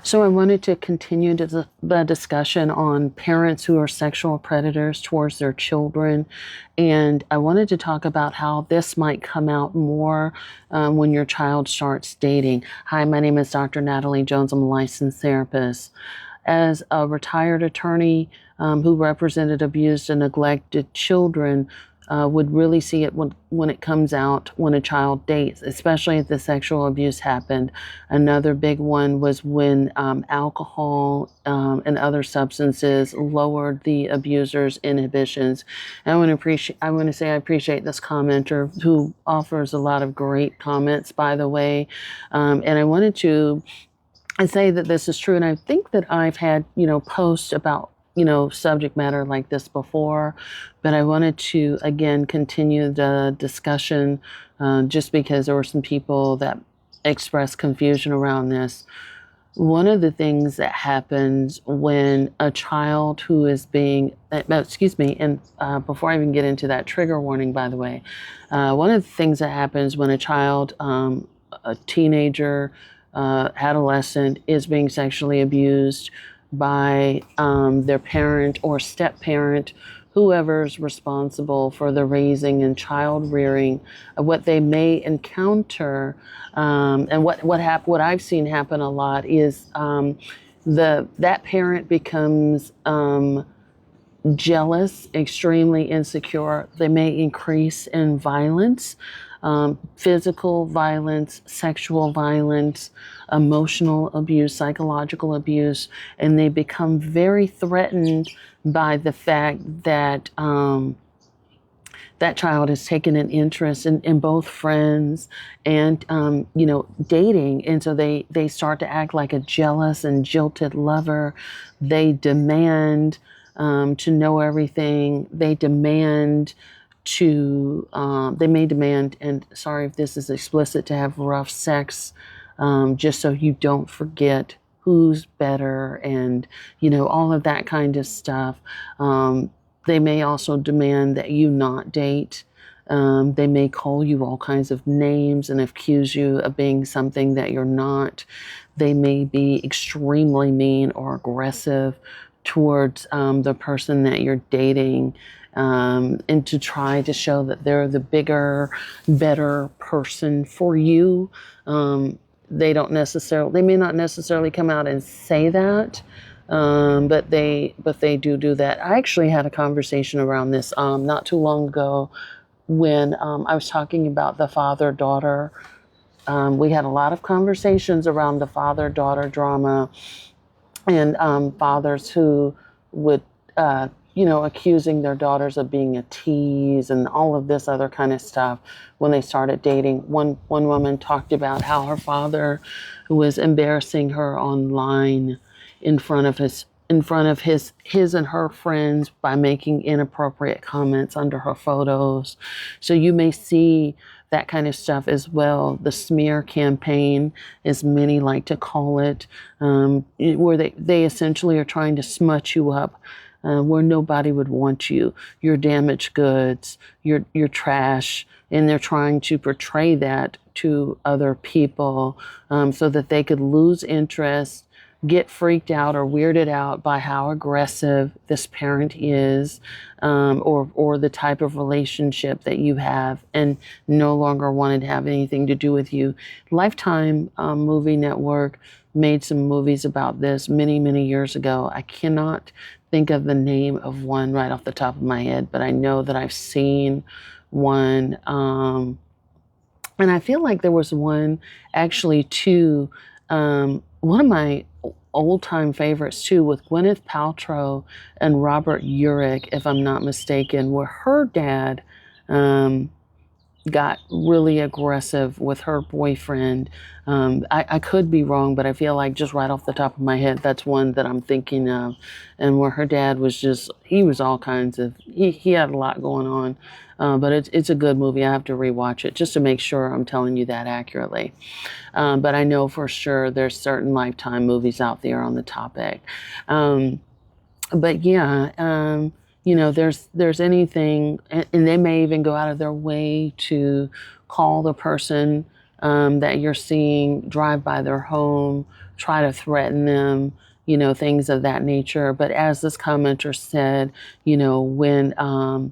So I wanted to continue the discussion on parents who are sexual predators towards their children. And I wanted to talk about how this might come out more when your child starts dating. Hi, my name is Dr. Natalie Jones. I'm a licensed therapist. As a retired attorney who represented abused and neglected children, would really see it when it comes out when a child dates, especially if the sexual abuse happened. Another big one was when alcohol and other substances lowered the abuser's inhibitions. And I want to say I appreciate this commenter who offers a lot of great comments, by the way. And I wanted to say that this is true, and I think that I've had posts about subject matter like this before, but I wanted to again continue the discussion just because there were some people that expressed confusion around this. One of the things that happens when a child who is being, excuse me, and before I even get into that trigger warning, by the way, one of the things that happens when a child, a teenager, adolescent is being sexually abused by their parent or step parent, whoever's responsible for the raising and child rearing, what they may encounter, and what I've seen happen a lot is that parent becomes jealous, extremely insecure. They may increase in violence, physical violence, sexual violence, emotional abuse, psychological abuse, and they become very threatened by the fact that that child has taken an interest in both friends and, dating. And so they start to act like a jealous and jilted lover. They demand to know everything. They may demand, and sorry if this is explicit, to have rough sex, just so you don't forget who's better and, all of that kind of stuff. They may also demand that you not date. They may call you all kinds of names and accuse you of being something that you're not. They may be extremely mean or aggressive towards the person that you're dating, and to try to show that they're the bigger, better person for you. They may not necessarily come out and say that, but they do that. I actually had a conversation around this not too long ago when I was talking about the father-daughter. We had a lot of conversations around the father-daughter drama and fathers who would, accusing their daughters of being a tease and all of this other kind of stuff when they started dating. One woman talked about how her father was embarrassing her online in front of his and her friends by making inappropriate comments under her photos. So you may see that kind of stuff as well. The smear campaign, as many like to call it, where they essentially are trying to smut you up, where nobody would want you. You're damaged goods, you're trash, and they're trying to portray that to other people so that they could lose interest, get freaked out or weirded out by how aggressive this parent is, or the type of relationship that you have, and no longer wanted to have anything to do with you. Lifetime Movie Network made some movies about this many, many years ago. I cannot think of the name of one right off the top of my head, but I know that I've seen one. And I feel like there was one, actually, too, one of my old-time favorites, too, with Gwyneth Paltrow and Robert Urich, if I'm not mistaken, where her dad got really aggressive with her boyfriend. I could be wrong, but I feel like just right off the top of my head, that's one that I'm thinking of. And where her dad was he was all kinds of, he had a lot going on. But it's a good movie. I have to rewatch it just to make sure I'm telling you that accurately. But I know for sure there's certain Lifetime movies out there on the topic. But yeah, there's anything, and they may even go out of their way to call the person that you're seeing, drive by their home, try to threaten them, things of that nature. But as this commenter said, when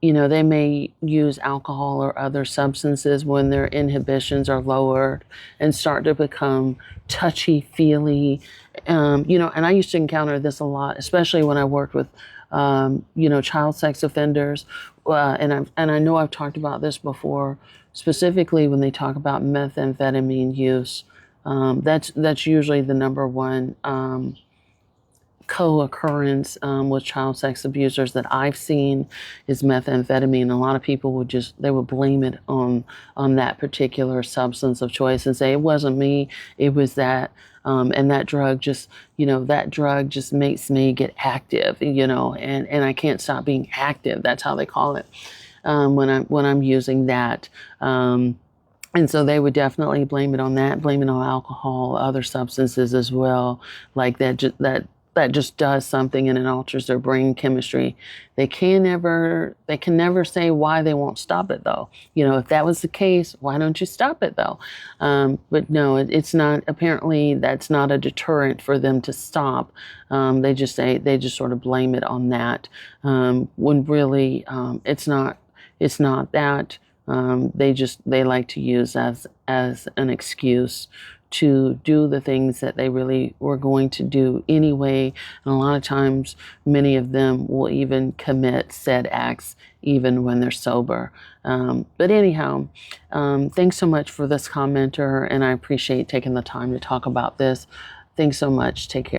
they may use alcohol or other substances when their inhibitions are lowered and start to become touchy-feely. And I used to encounter this a lot, especially when I worked with, child sex offenders. And I know I've talked about this before, specifically when they talk about methamphetamine use. That's usually the number one co-occurrence with child sex abusers that I've seen is methamphetamine. A lot of people they would blame it on that particular substance of choice and say it wasn't me, it was that. And that drug just makes me get active, and I can't stop being active. That's how they call it when I'm using that. And so they would definitely blame it on that, blame it on alcohol, other substances as well, like that just does something and it alters their brain chemistry. They can never say why they won't stop it though. If that was the case, why don't you stop it though? But no, it's not. Apparently, that's not a deterrent for them to stop. They just sort of blame it on that when really it's not. It's not that. They like to use as an excuse to do the things that they really were going to do anyway. And a lot of times, many of them will even commit said acts even when they're sober. But anyhow, thanks so much for this commenter, and I appreciate taking the time to talk about this. Thanks so much. Take care.